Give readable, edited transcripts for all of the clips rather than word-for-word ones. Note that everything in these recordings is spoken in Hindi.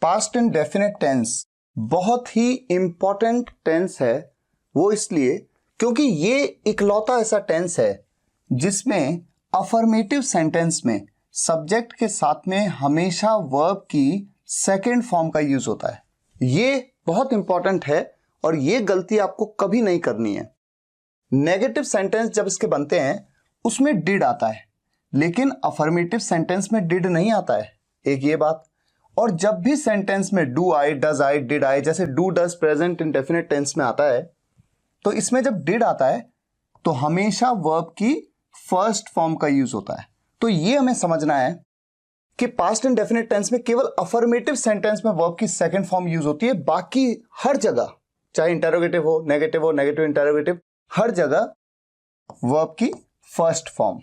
पास्ट इंडेफिनिट टेंस बहुत ही इंपॉर्टेंट टेंस है। वो इसलिए क्योंकि ये इकलौता ऐसा टेंस है जिसमें अफर्मेटिव सेंटेंस में सब्जेक्ट के साथ में हमेशा वर्ब की सेकंड फॉर्म का यूज होता है। ये बहुत इंपॉर्टेंट है और ये गलती आपको कभी नहीं करनी है। नेगेटिव सेंटेंस जब इसके बनते हैं उसमें डिड आता है, लेकिन अफर्मेटिव सेंटेंस में डिड नहीं आता है, एक ये बात। और जब भी सेंटेंस में do I, does I, did I, जैसे do does present indefinite tense में आता है, तो इसमें जब डिड आता है तो हमेशा वर्ब की फर्स्ट फॉर्म का यूज होता है। तो ये हमें समझना है कि पास्ट इंडेफिनिट टेंस में केवल अफर्मेटिव सेंटेंस में वर्ब की सेकंड फॉर्म यूज होती है, बाकी हर जगह, चाहे इंटरोगेटिव हो, नेगेटिव इंटरोगेटिव, हर जगह वर्ब की फर्स्ट फॉर्म।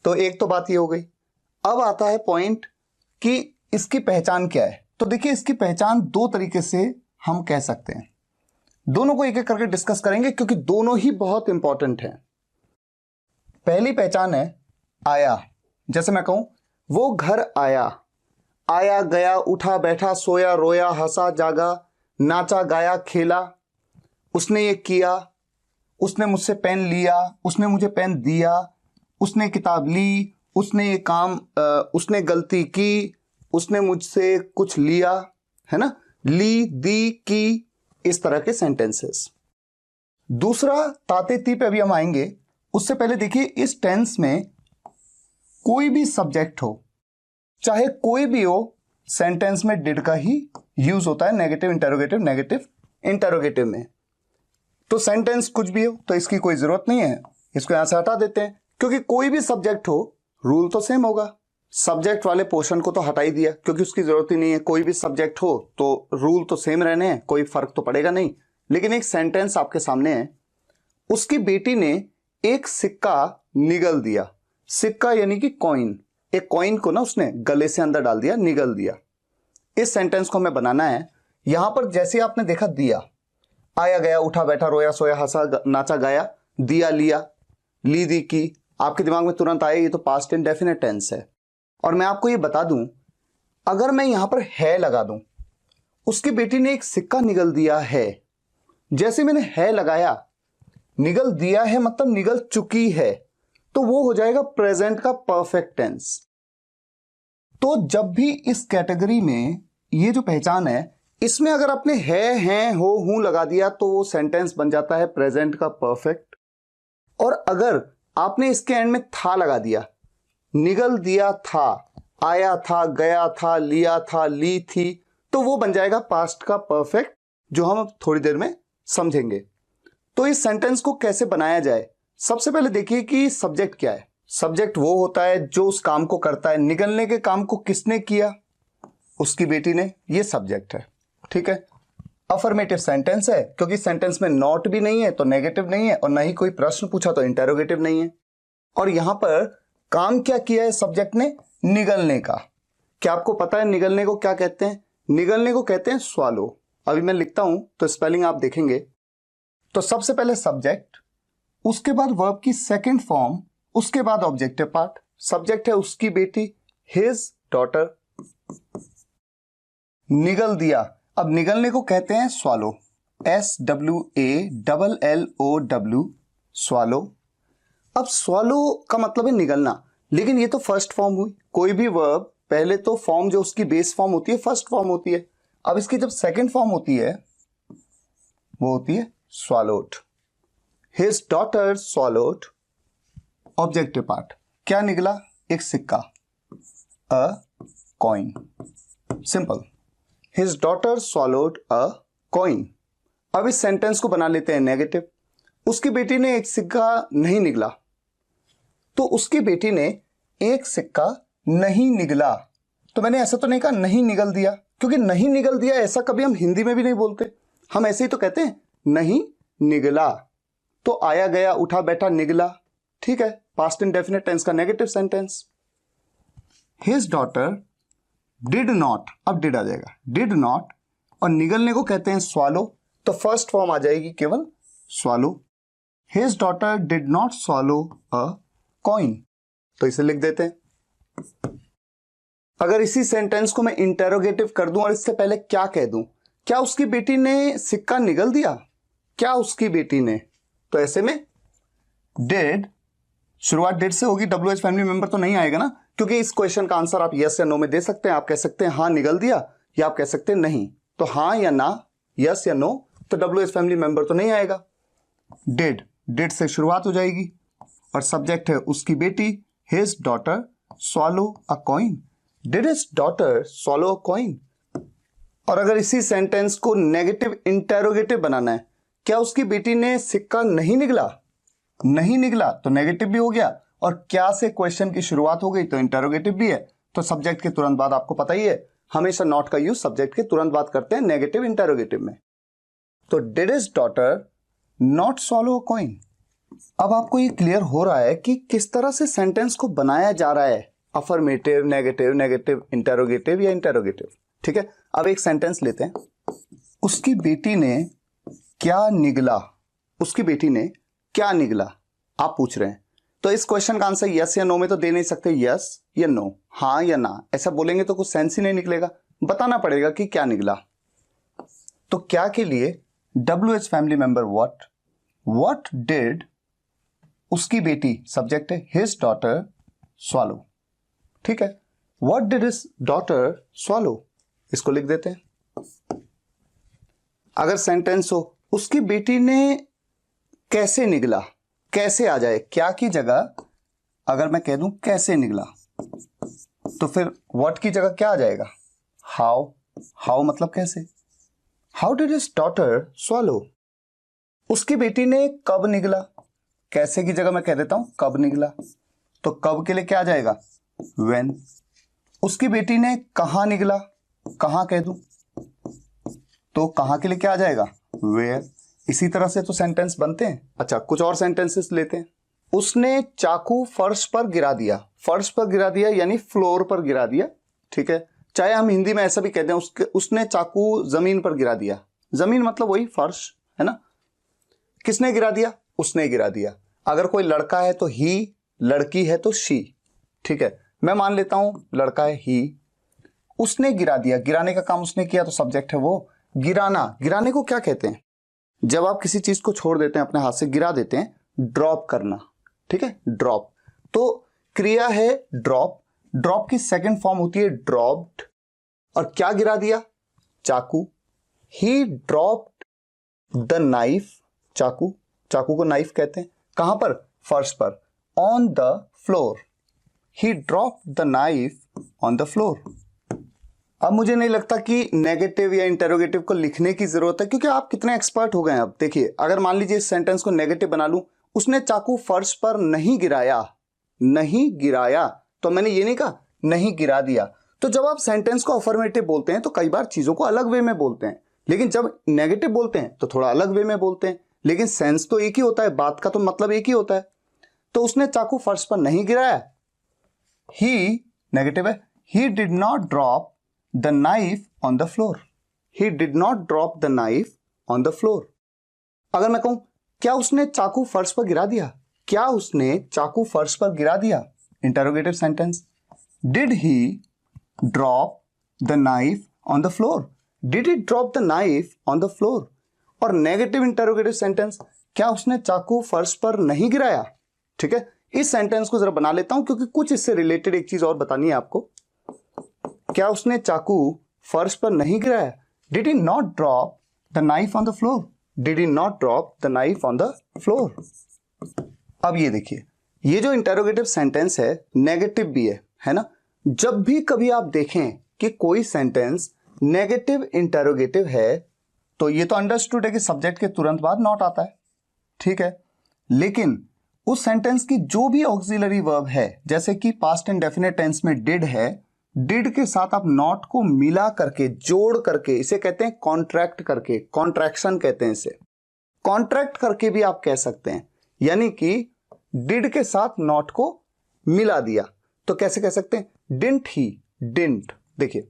तो एक तो बात ये हो गई। अब आता है पॉइंट कि इसकी पहचान क्या है। तो देखिए, इसकी पहचान दो तरीके से हम कह सकते हैं। दोनों को एक एक करके डिस्कस करेंगे क्योंकि दोनों ही बहुत इंपॉर्टेंट हैं। पहली पहचान है आया। जैसे मैं कहूं वो घर आया, आया गया, उठा बैठा, सोया रोया, हंसा जागा, नाचा गाया, खेला, उसने ये किया, उसने मुझसे पेन लिया, उसने मुझे पेन दिया, उसने किताब ली, उसने ये काम, उसने गलती की, उसने मुझसे कुछ लिया, है ना, ली, दी, की, इस तरह के सेंटेंसेस। दूसरा ताते ती पे अभी हम आएंगे। उससे पहले देखिए, इस टेंस में कोई भी सब्जेक्ट हो, चाहे कोई भी हो, सेंटेंस में डिड का ही यूज होता है। नेगेटिव इंटरोगेटिव में तो सेंटेंस कुछ भी हो तो इसकी कोई जरूरत नहीं है, इसको यहां से हटा देते हैं, क्योंकि कोई भी सब्जेक्ट हो रूल तो सेम होगा। सब्जेक्ट वाले पोर्शन को तो हटा ही दिया क्योंकि उसकी जरूरत ही नहीं है। कोई भी सब्जेक्ट हो तो रूल तो सेम रहने हैं, कोई फर्क तो पड़ेगा नहीं। लेकिन एक सेंटेंस आपके सामने है, उसकी बेटी ने एक सिक्का निगल दिया। सिक्का यानी कि कॉइन, एक कॉइन को ना उसने गले से अंदर डाल दिया, निगल दिया। इस सेंटेंस को हमें बनाना है। यहां पर जैसे आपने देखा दिया, आया गया, उठा बैठा, रोया सोया, हंसा नाचा गाया, दिया लिया, ली दी की, आपके दिमाग में तुरंत आया ये तो पास्ट इंडेफिनिट टेंस है। और मैं आपको ये बता दूं, अगर मैं यहां पर है लगा दूं, उसकी बेटी ने एक सिक्का निगल दिया है, जैसे मैंने है लगाया, निगल दिया है मतलब निगल चुकी है, तो वो हो जाएगा प्रेजेंट का परफेक्ट टेंस। तो जब भी इस कैटेगरी में ये जो पहचान है, इसमें अगर आपने है, हैं, हो, हूं लगा दिया तो वो सेंटेंस बन जाता है प्रेजेंट का परफेक्ट। और अगर आपने इसके एंड में था लगा दिया, निगल दिया था, आया था, गया था, लिया था, ली थी, तो वो बन जाएगा पास्ट का परफेक्ट, जो हम अब थोड़ी देर में समझेंगे। तो इस सेंटेंस को कैसे बनाया जाए, सबसे पहले देखिए कि सब्जेक्ट क्या है। सब्जेक्ट वो होता है जो उस काम को करता है। निगलने के काम को किसने किया? उसकी बेटी ने, ये सब्जेक्ट है, ठीक है। अफर्मेटिव सेंटेंस है क्योंकि सेंटेंस में नॉट भी नहीं है तो नेगेटिव नहीं है, और ना ही कोई प्रश्न पूछा तो इंटरोगेटिव नहीं है। और यहां पर काम क्या किया है सब्जेक्ट ने? निगलने का। क्या आपको पता है निगलने को क्या कहते हैं? निगलने को कहते हैं स्वालो। अभी मैं लिखता हूं तो स्पेलिंग आप देखेंगे। तो सबसे पहले सब्जेक्ट, उसके बाद वर्ब की सेकंड फॉर्म, उसके बाद ऑब्जेक्टिव पार्ट। सब्जेक्ट है उसकी बेटी, हिज डॉटर। निगल दिया, अब निगलने को कहते हैं स्वालो, SWALLOW, स्वालो। अब स्वालो का मतलब है निगलना, लेकिन ये तो फर्स्ट फॉर्म हुई। कोई भी वर्ब पहले तो फॉर्म जो उसकी बेस फॉर्म होती है फर्स्ट फॉर्म होती है। अब इसकी जब सेकंड फॉर्म होती है वो होती है swallowed। His daughter swallowed। Objective part, क्या निकला? एक सिक्का, अ coin, simple. His daughter swallowed a coin। अब इस सेंटेंस को बना लेते हैं नेगेटिव। उसकी बेटी ने एक सिक्का नहीं निगला, तो उसकी बेटी ने एक सिक्का नहीं निगला। तो मैंने ऐसा तो नहीं कहा नहीं निगल दिया, क्योंकि नहीं निगल दिया ऐसा कभी हम हिंदी में भी नहीं बोलते। हम ऐसे ही तो कहते हैं नहीं निगला। तो आया गया, उठा बैठा, निगला, ठीक है, पास्ट इंडेफिनिट टेंस का negative sentence. His daughter did not, अब डिड आ जाएगा, डिड नॉट, और निगलने को कहते हैं स्वालो, तो फर्स्ट फॉर्म आ जाएगी केवल swallow. His daughter did not swallow a coin, तो इसे लिख देते हैं। अगर इसी सेंटेंस को मैं इंटेरोगेटिव कर दूं और इससे पहले क्या कह दूं, क्या उसकी बेटी ने सिक्का निगल दिया, क्या उसकी बेटी ने, तो ऐसे में डिड, शुरुआत डिड से होगी, WH फैमिली मेंबर तो नहीं आएगा ना, क्योंकि इस क्वेश्चन का आंसर आप यस या नो में दे सकते हैं। आप कह सकते हैं हाँ निगल दिया, या आप कह सकते हैं नहीं। तो हाँ या ना, यस या नो, तो WH फैमिली मेंबर तो नहीं आएगा। डिड से शुरुआत हो जाएगी और सब्जेक्ट है उसकी बेटी, his daughter swallow a coin, did his daughter swallow a coin। और अगर इसी सेंटेंस को नेगेटिव इंटेरोगेटिव बनाना है, क्या उसकी बेटी ने सिक्का नहीं निगला, नहीं निगला तो नेगेटिव भी हो गया, और क्या से क्वेश्चन की शुरुआत हो गई तो इंटेरोगेटिव भी है। तो सब्जेक्ट के तुरंत बाद आपको पता ही है, हमेशा नॉट का यूज सब्जेक्ट के तुरंत बाद करते हैं नेगेटिव इंटेरोगेटिव में। तो did his daughter not swallow a coin। अब आपको ये क्लियर हो रहा है कि किस तरह से सेंटेंस को बनाया जा रहा है, अफर्मेटिव, नेगेटिव, नेगेटिव इंटेरोगेटिव या इंटेरोगेटिव। ठीक है, अब एक सेंटेंस लेते हैं, उसकी बेटी ने क्या निगला, उसकी बेटी ने क्या निगला, आप पूछ रहे हैं। तो इस क्वेश्चन का आंसर यस या नो में तो दे नहीं सकते, यस या नो, हाँ या ना, ऐसा बोलेंगे तो कुछ सेंस ही नहीं निकलेगा, बताना पड़ेगा कि क्या निगला। तो क्या के लिए WH family member what did, उसकी बेटी सब्जेक्ट है, हिज डॉटर swallow। ठीक है, what did his daughter swallow, इसको लिख देते हैं। अगर सेंटेंस हो उसकी बेटी ने कैसे निगला, कैसे आ जाए, क्या की जगह अगर मैं कह दूं कैसे निगला, तो फिर व्हाट की जगह क्या आ जाएगा, हाउ मतलब कैसे। How did his daughter swallow, उसकी बेटी ने कब निगला, कैसे की जगह मैं कह देता हूं कब निगला, तो कब के लिए क्या आ जाएगा, when। उसकी बेटी ने कहां निगला, कहां कह दूं तो कहां के लिए क्या आ जाएगा, where। इसी तरह से तो सेंटेंस बनते हैं। अच्छा, कुछ और सेंटेंसेस लेते हैं। उसने चाकू फर्श पर गिरा दिया, फर्श पर गिरा दिया यानी फ्लोर पर गिरा दिया। ठीक है, चाहे हम हिंदी में ऐसा भी कहते हैं, उसने चाकू जमीन पर गिरा दिया, जमीन मतलब वही फर्श है ना। किसने गिरा दिया, उसने गिरा दिया। अगर कोई लड़का है तो ही, लड़की है तो शी। ठीक है, मैं मान लेता हूं लड़का है ही, उसने गिरा दिया, गिराने का काम उसने किया तो सब्जेक्ट है वो। गिराना, गिराने को क्या कहते हैं, जब आप किसी चीज को छोड़ देते हैं, अपने हाथ से गिरा देते हैं, ड्रॉप करना। ठीक है, ड्रॉप, तो क्रिया है ड्रॉप, ड्रॉप की सेकंड फॉर्म होती है ड्रॉप्ड। और क्या गिरा दिया, चाकू। ही ड्रॉप्ड द नाइफ, चाकू, चाकू को नाइफ कहते हैं, कहां पर, फर्श पर, on the floor. He dropped the knife on the floor. अब मुझे नहीं लगता कि नेगेटिव या इंटेरोगेटिव को लिखने की जरूरत है, क्योंकि आप कितने एक्सपर्ट हो गए हैं। अब देखिए, अगर मान लीजिए इस सेंटेंस को नेगेटिव बना लूं, उसने चाकू फर्श पर नहीं गिराया, नहीं गिराया, तो मैंने ये नहीं कहा नहीं गिरा दिया। तो जब आप सेंटेंस को अफर्मेटिव बोलते हैं तो कई बार चीजों को अलग वे में बोलते हैं, लेकिन जब नेगेटिव बोलते हैं तो थोड़ा अलग वे में बोलते हैं, लेकिन सेंस तो एक ही होता है, बात का तो मतलब एक ही होता है। तो उसने चाकू फर्श पर नहीं गिराया, ही नेगेटिव है, he did not drop the knife on the floor, he did not drop the knife on the floor. अगर मैं कहूं क्या उसने चाकू फर्श पर गिरा दिया, क्या उसने चाकू फर्श पर गिरा दिया, interrogative sentence. Did he drop the knife on the floor, did he drop the knife on the floor. और नेगेटिव इंटरोगेटिव सेंटेंस, क्या उसने चाकू फर्श पर नहीं गिराया। ठीक है, इस सेंटेंस को जरा बना लेता हूं, क्योंकि कुछ इससे रिलेटेड एक चीज और बतानी है आपको। क्या उसने चाकू फर्श पर नहीं गिराया, did he not drop the knife on the floor, did he not drop the knife on the floor. अब ये देखिए, ये जो इंटरोगेटिव सेंटेंस है नेगेटिव भी है ना। जब भी कभी आप देखें कि कोई सेंटेंस नेगेटिव इंटरोगेटिव है, तो ये तो अंडरस्टूड है कि सब्जेक्ट के तुरंत बाद नॉट आता है। ठीक है, लेकिन उस सेंटेंस की जो भी ऑक्सिलरी वर्ब है, जैसे कि पास्ट इंडेफिनिट टेंस में डिड है, डिड के साथ आप नॉट को मिला करके, जोड़ करके, इसे कहते हैं कॉन्ट्रैक्ट करके, कॉन्ट्रैक्शन कहते हैं इसे, कॉन्ट्रैक्ट करके भी आप कह सकते हैं। यानी कि डिड के साथ नॉट को मिला दिया, तो कैसे कह सकते हैं, डिंट ही, डिंट, देखिए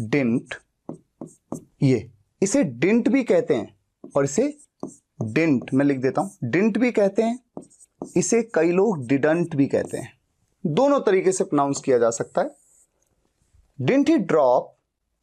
डिंट, ये इसे डिंट भी कहते हैं और इसे डिंट, मैं लिख देता हूं, डिंट भी कहते हैं, इसे कई लोग डिडंट भी कहते हैं। दोनों तरीके से प्रोनाउंस किया जा सकता है। डिडंट ही ड्रॉप,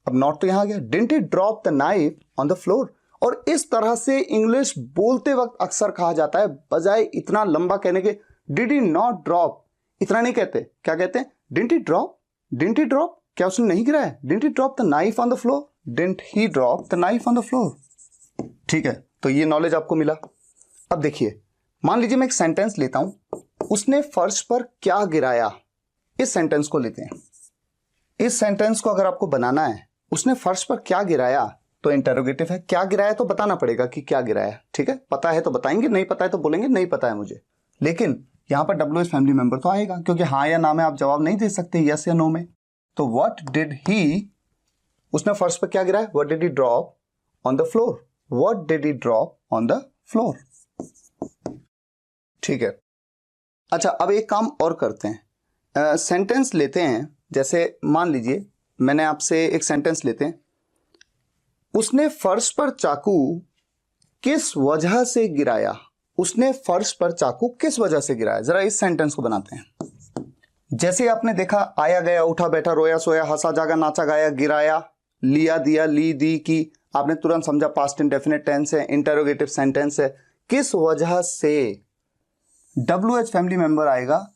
अब नॉट तो यहां आ गया, didn't he drop the knife on the floor. और इस तरह से इंग्लिश बोलते वक्त अक्सर कहा जाता है, बजाय इतना लंबा कहने के डिड ही नॉट ड्रॉप, इतना नहीं कहते, क्या कहते हैं, didn't he drop, didn't he drop, क्या उसने नहीं गिराया, didn't he drop the knife on the floor, didn't he drop the knife on the floor. ठीक है, तो ये नॉलेज आपको मिला। अब देखिए, मान लीजिए मैं एक सेंटेंस लेता हूं, उसने फर्श पर क्या गिराया, इस सेंटेंस को लेते हैं। इस सेंटेंस को अगर आपको बनाना है, उसने फर्श पर क्या गिराया, तो इंटरोगेटिव है, क्या गिराया तो बताना पड़ेगा कि क्या गिराया। ठीक है, पता है तो बताएंगे, नहीं पता है तो बोलेंगे नहीं पता है मुझे। लेकिन यहां पर WH फैमिली मेंबर तो आएगा, क्योंकि हाँ या ना में आप जवाब नहीं दे सकते, यस या नो में। तो व्हाट डिड ही, उसने फर्श पर क्या गिराया, what did he drop on the floor, what did he drop on the floor. ठीक है, अच्छा अब एक काम और करते हैं, सेंटेंस लेते हैं। जैसे मान लीजिए मैंने आपसे एक सेंटेंस लेते हैं, उसने फर्श पर चाकू किस वजह से गिराया, उसने फर्श पर चाकू किस वजह से गिराया, जरा इस सेंटेंस को बनाते हैं। जैसे आपने देखा, आया गया, उठा बैठा, रोया सोया, हंसा जागा, नाचा गाया, गिराया, लिया दिया, ली दी की, आपने तुरंत समझा पास्ट इंडेफिनिट टेंस है, इंटरोगेटिव सेंटेंस है। किस वजह से, WH फैमिली मेंबर आएगा,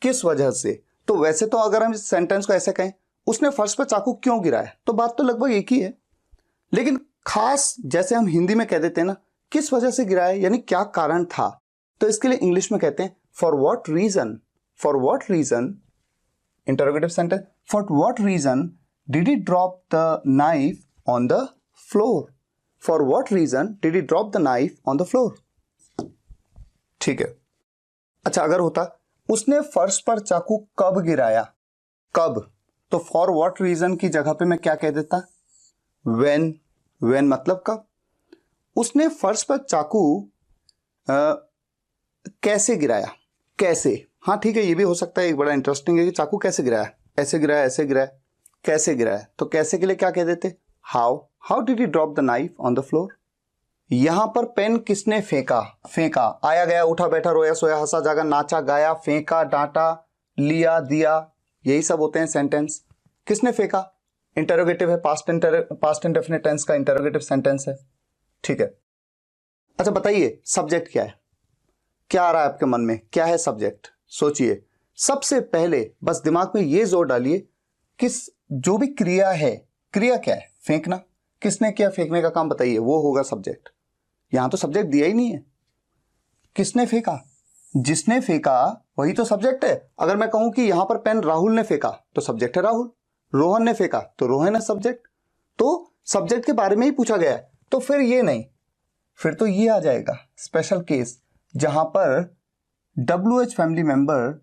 किस वजह से। तो वैसे तो अगर हम इस सेंटेंस को ऐसे कहें, उसने फर्श पर चाकू क्यों गिराया, तो बात तो लगभग एक ही है। लेकिन खास जैसे हम हिंदी में कह देते हैं ना, किस वजह से गिराया, यानी क्या कारण था, तो इसके लिए इंग्लिश में कहते हैं for what reason, for what reason, interrogative sentence, for what reason did he drop the knife on the floor, for what reason did he drop the knife on the floor. ठीक है, अच्छा अगर होता उसने फर्श पर चाकू कब गिराया, कब, तो फॉर व्हाट रीजन की जगह पे मैं क्या कह देता, व्हेन, व्हेन मतलब कब। उसने फर्श पर चाकू कैसे गिराया, कैसे, हाँ ठीक है, ये भी हो सकता है, एक बड़ा इंटरेस्टिंग है कि चाकू कैसे गिराया, ऐसे गिराया, ऐसे गिराया, कैसे गिराया, तो कैसे के लिए क्या कह देते, how, how did he drop the knife on the floor. यहां पर पेन किसने फेंका, फेंका, आया गया, उठा बैठा, रोया सोया, हंसा जागा, नाचा गाया, फेंका, डांटा, लिया दिया, यही सब होते हैं सेंटेंस। किसने फेंका, इंटरोगेटिव है, पास्ट इंडेफिनिट टेंस का इंटरोगेटिव सेंटेंस है। ठीक है, अच्छा बताइए सब्जेक्ट क्या है, क्या आ रहा है आपके मन में, क्या है सब्जेक्ट, सोचिए। सबसे पहले बस दिमाग में ये जोर डालिए, किस, जो भी क्रिया है, क्रिया क्या है, फेंकना, किसने किया फेंकने का काम, बताइए, वो होगा सब्जेक्ट। यहां तो सब्जेक्ट दिया ही नहीं है, किसने फेंका, जिसने फेंका वही तो सब्जेक्ट है। अगर मैं कहूं कि यहां पर पेन राहुल ने फेंका तो सब्जेक्ट है राहुल, रोहन ने फेंका तो रोहन है सब्जेक्ट, तो सब्जेक्ट के बारे में ही पूछा गया है। तो फिर ये नहीं, फिर तो ये आ जाएगा स्पेशल केस, जहां पर WH फैमिली मेंबर,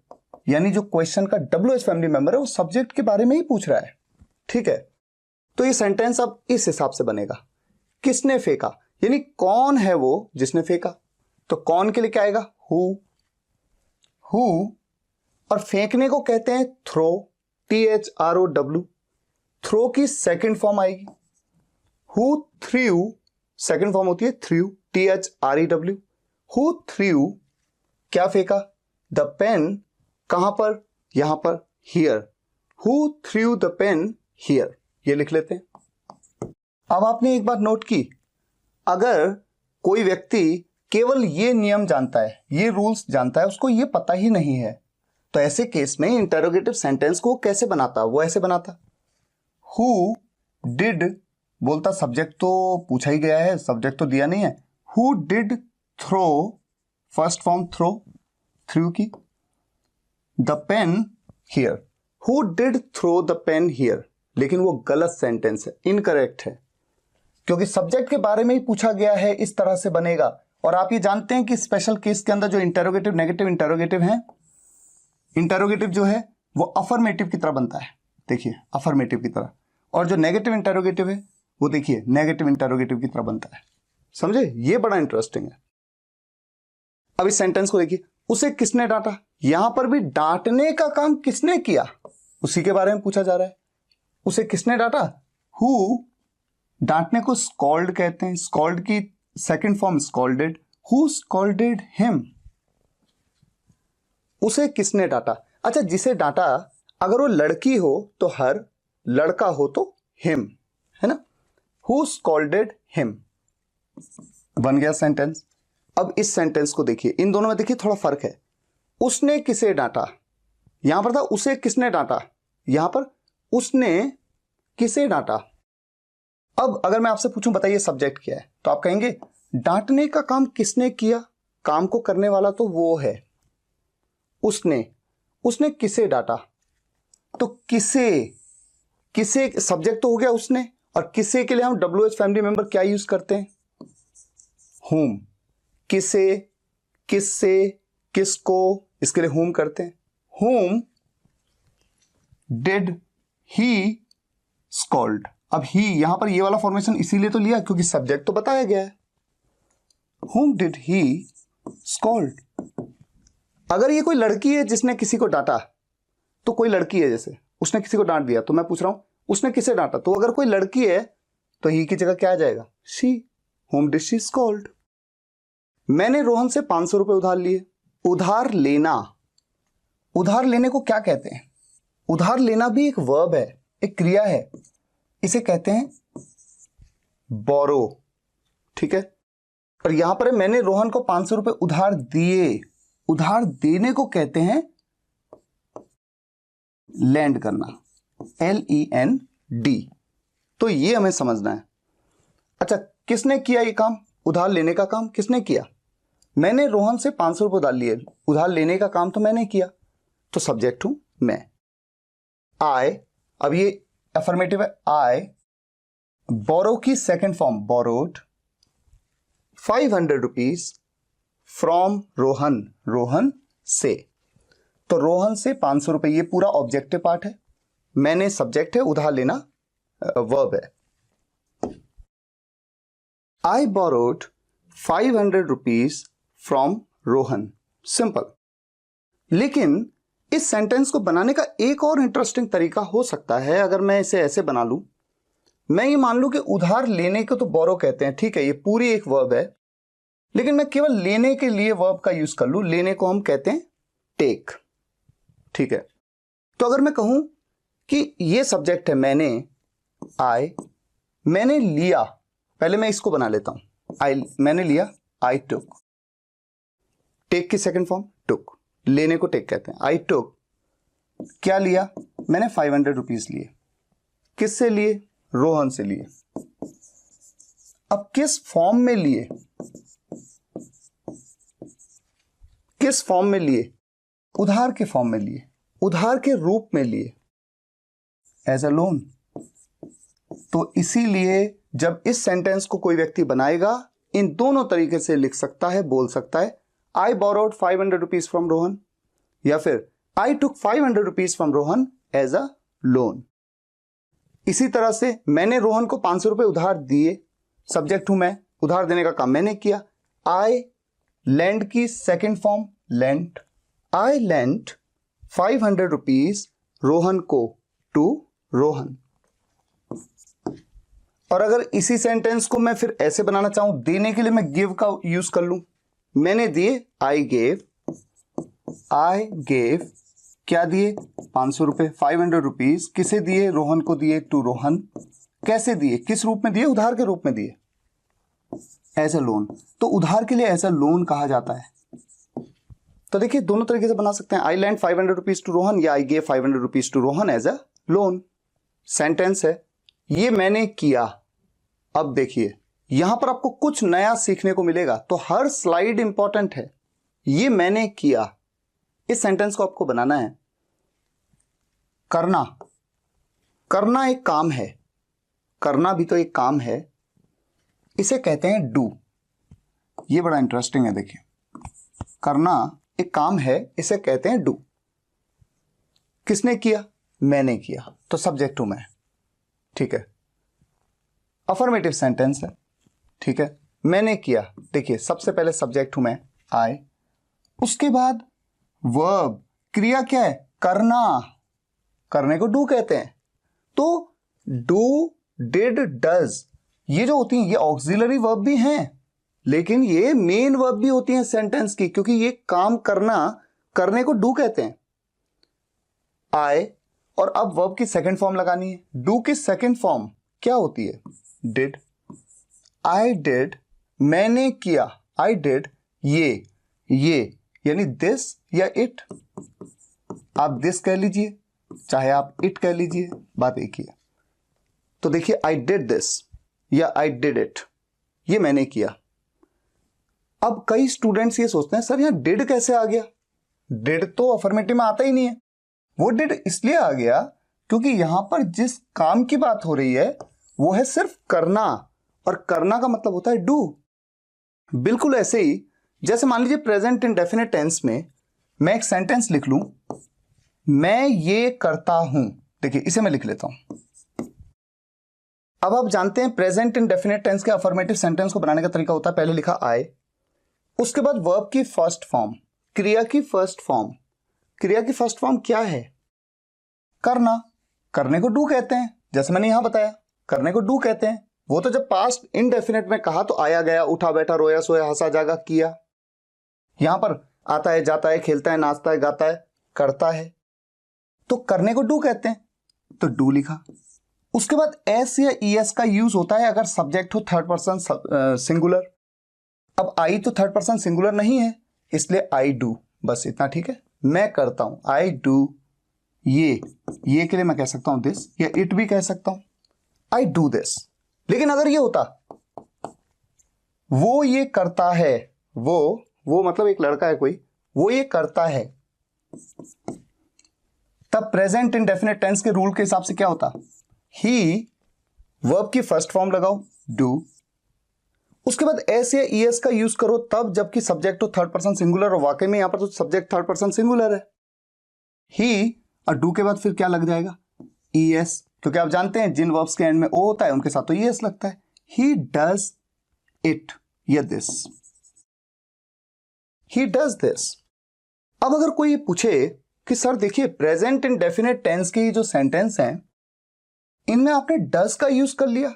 यानी जो क्वेश्चन का WH फैमिली मेंबर है वो सब्जेक्ट के बारे में ही पूछ रहा है। ठीक है, तो ये सेंटेंस अब इस हिसाब से बनेगा, किसने फेंका, यानी कौन है वो जिसने फेंका, तो कौन के लिए क्या आएगा, हु, हु, और फेंकने को कहते हैं थ्रो, THROW, थ्रो की सेकंड फॉर्म आएगी, हु थ्रू, सेकंड फॉर्म होती है थ्रू, THREW, हु थ्रू, क्या फेंका, द पेन, कहां पर, यहां पर, here, who threw the pen here, ये लिख लेते हैं। अब आपने एक बात नोट की, अगर कोई व्यक्ति केवल ये नियम जानता है, ये रूल्स जानता है, उसको ये पता ही नहीं है, तो ऐसे केस में इंटरोगेटिव सेंटेंस को कैसे बनाता, वो ऐसे बनाता, हु डिड, बोलता सब्जेक्ट तो पूछा ही गया है, सब्जेक्ट तो दिया नहीं है, who did throw, first form throw, through की, the pen here, who did throw the pen here, लेकिन वो गलत सेंटेंस है, इनकरेक्ट है, क्योंकि सब्जेक्ट के बारे में ही पूछा गया है, इस तरह से बनेगा। और आप ये जानते हैं कि स्पेशल केस के अंदर जो इंटरोगेटिव, नेगेटिव इंटरोगेटिव है, इंटरोगेटिव जो है वो अफर्मेटिव की तरह बनता है, देखिए अफर्मेटिव की तरह, और जो नेगेटिव इंटरोगेटिव है वो देखिए नेगेटिव इंटरोगेटिव की तरह बनता है, समझे, ये बड़ा इंटरेस्टिंग है। अब इस सेंटेंस को देखिए, उसे किसने डांटा, यहां पर भी डांटने का काम किसने किया, उसी के बारे में पूछा जा रहा है, उसे किसने डांटा, हु, डांटने को स्कॉल्ड कहते हैं, स्कॉल्ड की second form scolded, who scolded him, उसे किसने डांटा। अच्छा जिसे डांटा, अगर वो लड़की हो तो हर, लड़का हो तो हिम, है ना। हु स्कॉल्डेड हिम बन गया सेंटेंस। अब इस सेंटेंस को देखिए, इन दोनों में देखिए थोड़ा फर्क है। उसने किसे डांटा, यहां पर था उसे किसने डांटा, यहां पर उसने किसे डांटा। अब अगर मैं आपसे पूछूं बताइए सब्जेक्ट क्या है, तो आप कहेंगे डांटने का काम किसने किया, काम को करने वाला तो वो है उसने किसे डांटा। तो किसे, किसे सब्जेक्ट तो हो गया उसने, और किसे के लिए हम WH फैमिली मेंबर क्या यूज करते हैं, whom। किसे, किससे, किसको, इसके लिए whom करते हैं। whom did he scold। अब ही यहां पर ये वाला फॉर्मेशन इसीलिए तो लिया क्योंकि सब्जेक्ट तो बताया गया है। whom did he scold। अगर ये कोई लड़की है जिसने किसी को डांटा, तो कोई लड़की है जैसे उसने किसी को डांट दिया, तो मैं पूछ रहा हूं उसने किसे डांटा, तो अगर कोई लड़की है तो ही की जगह क्या आ जाएगा, she. whom did she scold। मैंने रोहन से 500 रुपए उधार लिए। उधार लेना, उधार लेने को क्या कहते हैं, उधार लेना भी एक वर्ब है, एक क्रिया है, इसे कहते हैं बोरो, ठीक है। और यहां पर मैंने रोहन को 500 रुपए उधार दिए, उधार देने को कहते हैं लैंड करना, LEND। तो ये हमें समझना है। अच्छा, किसने किया ये काम, उधार लेने का काम किसने किया, मैंने रोहन से 500 रुपए उधार लिए, उधार लेने का काम तो मैंने किया, तो सब्जेक्ट हूं मैं। आई, अब ये अफर्मेटिव है, आई बोरो की second form borrowed 500 rupees from Rohan, Rohan से। तो रोहन से 500 रुपए, ये पूरा ऑब्जेक्टिव पार्ट है, मैंने सब्जेक्ट है, उधार लेना वर्ब है। I borrowed 500 rupees from Rohan, simple. लेकिन इस सेंटेंस को बनाने का एक और इंटरेस्टिंग तरीका हो सकता है। अगर मैं इसे ऐसे बना लूं, मैं ये मान लूं कि उधार लेने को तो बोरो कहते हैं, ठीक है, ये पूरी एक वर्ब है, लेकिन मैं केवल लेने के लिए वर्ब का यूज कर लूं, लेने को हम कहते हैं टेक, ठीक है। तो अगर मैं कहूं कि ये सब्जेक्ट है मैंने, आई, मैंने लिया, पहले मैं इसको बना लेता हूं, आई मैंने लिया, आई टुक, टेक की सेकंड फॉर्म टुक, लेने को टेक कहते हैं। आई टुक, क्या लिया, मैंने 500 रुपीज लिए, किससे लिए, रोहन से लिए। अब किस फॉर्म में लिए, किस फॉर्म में लिए, उधार के फॉर्म में लिए, उधार के रूप में लिए, एज अ लोन। तो इसीलिए जब इस सेंटेंस को कोई व्यक्ति बनाएगा, इन दोनों तरीके से लिख सकता है, बोल सकता है, I borrowed 500 rupees from Rohan, या फिर I took 500 rupees from Rohan as a loan. इसी तरह से मैंने रोहन को 500 रुपए उधार दिए, सब्जेक्ट हूं मैं, उधार देने का काम मैंने किया। आई लेंड की सेकेंड फॉर्म लेंट, आई लेंट 500 रुपीज रोहन को टू रोहन। और अगर इसी सेंटेंस को मैं फिर ऐसे बनाना चाहूं, देने के लिए मैं गिव का यूज कर लूं, मैंने दिए, आई गेव, क्या दिए, 500 रुपए, 500 रुपीज, किसे दिए, रोहन को दिए, टू रोहन। कैसे दिए, किस रूप में दिए, उधार के रूप में दिए, एज अ लोन। तो उधार के लिए एज अ लोन कहा जाता है। तो देखिए दोनों तरीके से बना सकते हैं, I lent 500 rupees to Rohan, या I gave 500 rupees to Rohan as a loan. Sentence है, ये मैंने किया। अब देखिए यहां पर आपको कुछ नया सीखने को मिलेगा, तो हर स्लाइड इंपॉर्टेंट है। ये मैंने किया, इस सेंटेंस को आपको बनाना है। करना, करना एक काम है, करना भी तो एक काम है, इसे कहते हैं डू। ये बड़ा इंटरेस्टिंग है, देखिए करना एक काम है, इसे कहते हैं डू। किसने किया, मैंने किया, तो सब्जेक्ट हूं मैं, ठीक है। अफर्मेटिव सेंटेंस है, ठीक है, मैंने किया, देखिए सबसे पहले सब्जेक्ट हूं मैं, आई, उसके बाद वर्ब, क्रिया क्या है, करना, करने को डू कहते हैं। तो डू, डिड, डज, ये जो होती हैं ये ऑक्सिलरी वर्ब भी हैं, लेकिन ये मेन वर्ब भी होती हैं सेंटेंस की, क्योंकि ये काम करना, करने को डू कहते हैं। आई, और अब वर्ब की सेकंड फॉर्म लगानी है। डू की सेकंड फॉर्म क्या होती है? डिड। आई डिड, मैंने किया। आई डिड, ये यानी दिस या इट। आप दिस कह लीजिए चाहे आप इट कह लीजिए, बात एक ही है। तो देखिए, आई डिड दिस या आई डिड इट, ये मैंने किया। अब कई स्टूडेंट्स ये सोचते हैं सर यहां डिड कैसे आ गया? डिड तो अफर्मेटिव में आता ही नहीं है। वो डिड इसलिए आ गया क्योंकि यहां पर जिस काम की बात हो रही है वो है सिर्फ करना, और करना का मतलब होता है डू। बिल्कुल ऐसे ही जैसे मान लीजिए प्रेजेंट इंडेफिनिट टेंस में मैं एक सेंटेंस लिख लूं, मैं ये करता हूं। देखिए इसे मैं लिख लेता हूं। अब आप जानते हैं प्रेजेंट इंडेफिनिट टेंस के अफर्मेटिव सेंटेंस को बनाने का तरीका होता है, पहले लिखा आई, उसके बाद वर्ब की फर्स्ट फॉर्म, क्रिया की फर्स्ट फॉर्म। क्रिया की फर्स्ट फॉर्म क्या है? करना। करने को डू कहते हैं, जैसे मैंने यहां बताया करने को डू कहते हैं। वो तो जब पास्ट इनडेफिनिट में कहा तो आया गया, उठा बैठा, रोया सोया, हंसा जागा, किया। यहां पर आता है, जाता है, खेलता है, नाचता है, गाता है, करता है। तो करने को डू कहते हैं, तो डू लिखा। उसके बाद एस या ईएस का यूज होता है अगर सब्जेक्ट हो थर्ड पर्सन सिंगुलर। अब आई तो थर्ड पर्सन सिंगुलर नहीं है, इसलिए आई डू, बस इतना ठीक है। मैं करता हूं, आई डू ये के लिए मैं कह सकता हूं दिस, या इट भी कह सकता हूं, आई डू दिस। लेकिन अगर ये होता वो ये करता है, वो मतलब एक लड़का है कोई, वो ये करता है, तब प्रेजेंट इंडेफिनिट टेंस के रूल के हिसाब से क्या होता? ही, वर्ब की फर्स्ट फॉर्म लगाओ डू, उसके बाद एस या ईएस का यूज करो तब जबकि सब्जेक्ट हो थर्ड पर्सन सिंगुलर, और वाकई में यहां पर तो सब्जेक्ट थर्ड पर्सन सिंगुलर है। ही और डू के बाद फिर क्या लग जाएगा? ईएस, क्योंकि आप जानते हैं जिन वर्ब्स के एंड में ओ होता है उनके साथ तो ईएस लगता है। ही डज इट या दिस, ही डज दिस। अब अगर कोई ये पूछे कि सर देखिए प्रेजेंट इंडेफिनिट टेंस के जो सेंटेंस हैं इनमें आपने डज का यूज कर लिया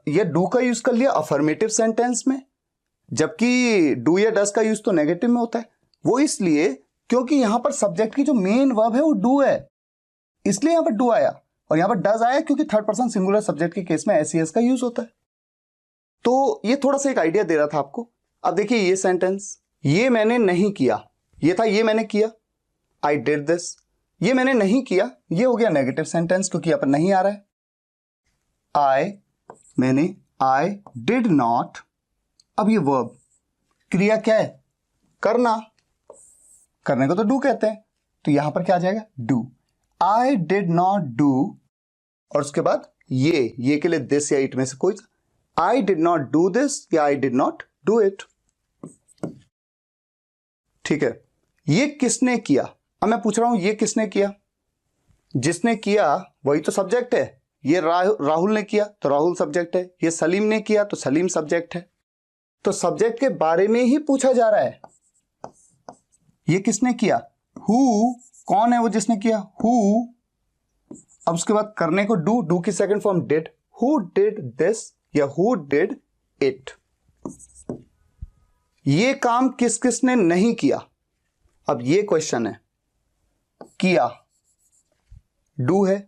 या डू का यूज कर लिया अफर्मेटिव सेंटेंस में, जबकि डू या डज का यूज तो नेगेटिव में होता है। वो इसलिए क्योंकि यहां पर सब्जेक्ट की जो मेन वर्ब है वो डू है, इसलिए यहां पर डू आया, और यहां पर डज आया क्योंकि थर्ड पर्सन सिंगुलर सब्जेक्ट के केस में एस का यूज होता है। तो ये थोड़ा सा एक आइडिया दे रहा था आपको। अब देखिए ये सेंटेंस, ये मैंने नहीं किया, ये था ये मैंने किया, आई डिड दिस। ये मैंने नहीं किया, ये हो गया नेगेटिव सेंटेंस क्योंकि यहां पर नहीं आ रहा है। मैंने, आई डिड नॉट। अब ये वर्ब, क्रिया क्या है? करना। करने को तो डू कहते हैं, तो यहां पर क्या आ जाएगा? Do. I did not do, और उसके बाद ये के लिए दिस या इट में से कोई, I did not do this या I did not do it. ठीक है, ये किसने किया? अब मैं पूछ रहा हूं ये किसने किया? जिसने किया वही तो सब्जेक्ट है। ये राहुल ने किया तो राहुल सब्जेक्ट है, ये सलीम ने किया तो सलीम सब्जेक्ट है। तो सब्जेक्ट के बारे में ही पूछा जा रहा है। ये किसने किया? हु, कौन है वो जिसने किया? हु। अब उसके बाद करने को डू की second form did. Who did this या हु डिड इट। ये काम किस किसने नहीं किया? अब ये क्वेश्चन है, किया डू है,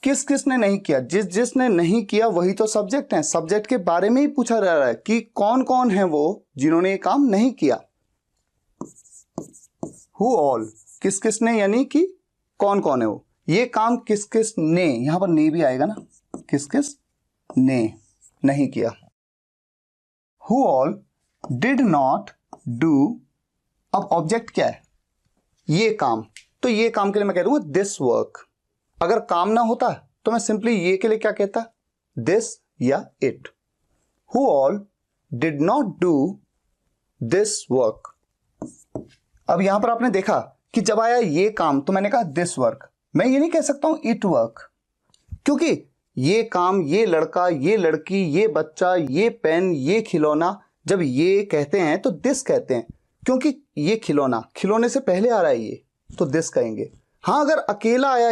किस किसने नहीं किया? जिसने नहीं किया वही तो सब्जेक्ट है। सब्जेक्ट के बारे में ही पूछा जा रहा है कि कौन कौन है वो जिन्होंने ये काम नहीं किया। हु ऑल, किस किसने यानी कि कौन कौन है वो। ये काम किस किस ने, यहां पर ने भी आएगा ना, किस किस ने नहीं किया। Who all did not do. अब ऑब्जेक्ट क्या है? ये काम, तो ये काम के लिए मैं कह दूंगा दिस वर्क। अगर काम ना होता तो मैं सिंपली ये के लिए क्या कहता? दिस या it. Who all did not do this work. अब यहां पर आपने देखा कि जब आया ये काम तो मैंने कहा दिस वर्क। मैं ये नहीं कह सकता हूं इट वर्क, क्योंकि ये काम, ये लड़का, ये लड़की, ये बच्चा, ये पेन, ये खिलौना, जब ये कहते हैं तो दिस कहते हैं, क्योंकि ये खिलौना, खिलौने से पहले आ रहा है ये, तो दिस कहेंगे। हां अगर अकेला आया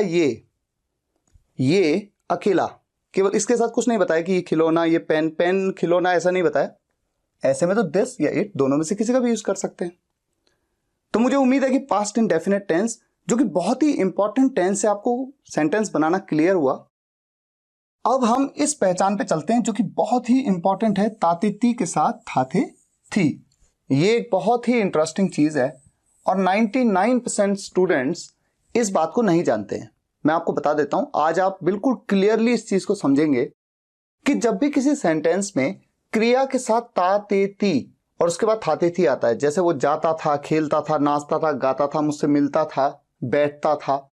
ये अकेला, केवल इसके साथ कुछ नहीं बताया कि ये खिलौना, ये पेन, पेन खिलौना, ऐसा नहीं बताया, ऐसे में तो दिस या इट दोनों में से किसी का भी यूज कर सकते हैं। तो मुझे उम्मीद है कि पास्ट इंडेफिनिट टेंस जो कि बहुत ही इंपॉर्टेंट टेंस है। आपको सेंटेंस बनाना क्लियर हुआ। अब हम इस पहचान पे चलते हैं जो कि बहुत ही इंपॉर्टेंट है, तातिती के साथ थाथे थी। ये एक बहुत ही इंटरेस्टिंग चीज है और 99% स्टूडेंट्स इस बात को नहीं जानते हैं। मैं आपको बता देता हूं, आज आप बिल्कुल क्लियरली इस चीज को समझेंगे कि जब भी किसी सेंटेंस में क्रिया के साथ ता ते ती और उसके बाद थाते थी आता है, जैसे वो जाता था, खेलता था, नाचता था, गाता था, मुझसे मिलता था, बैठता था,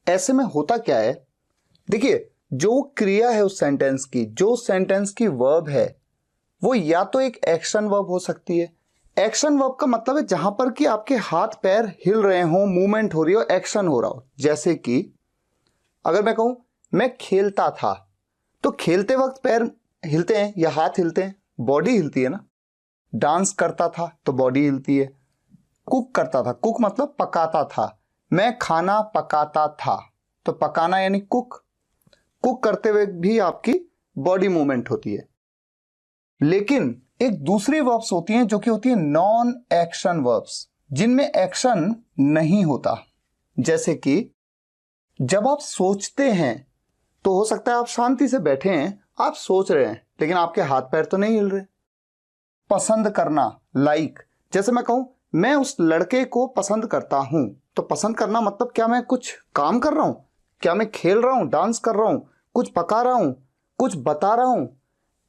ऐसे में होता क्या है, देखिए जो क्रिया है उस सेंटेंस की, जो सेंटेंस की वर्ब है, वो या तो एक एक्शन वर्ब हो सकती है। एक्शन वर्ब का मतलब है जहां पर कि आपके हाथ पैर हिल रहे हो, मूवमेंट हो रही हो, एक्शन हो रहा हो। जैसे कि अगर मैं कहूं मैं खेलता था, तो खेलते वक्त पैर हिलते हैं या हाथ हिलते हैं, बॉडी हिलती है ना। डांस करता था तो बॉडी हिलती है। कुक करता था, कुक मतलब पकाता था, मैं खाना पकाता था, तो पकाना यानी कुक। कुक करते हुए भी आपकी बॉडी मूवमेंट होती है। लेकिन एक दूसरी वर्ब्स होती हैं जो कि होती है नॉन एक्शन वर्ब्स, जिनमें एक्शन नहीं होता। जैसे कि जब आप सोचते हैं तो हो सकता है आप शांति से बैठे हैं, आप सोच रहे हैं, लेकिन आपके हाथ पैर तो नहीं हिल रहे। पसंद करना, लाइक, जैसे मैं कहूं मैं उस लड़के को पसंद करता हूं, तो पसंद करना मतलब क्या मैं कुछ काम कर रहा हूं, क्या मैं खेल रहा हूं, डांस कर रहा हूं, कुछ पका रहा हूं, कुछ बता रहा हूं,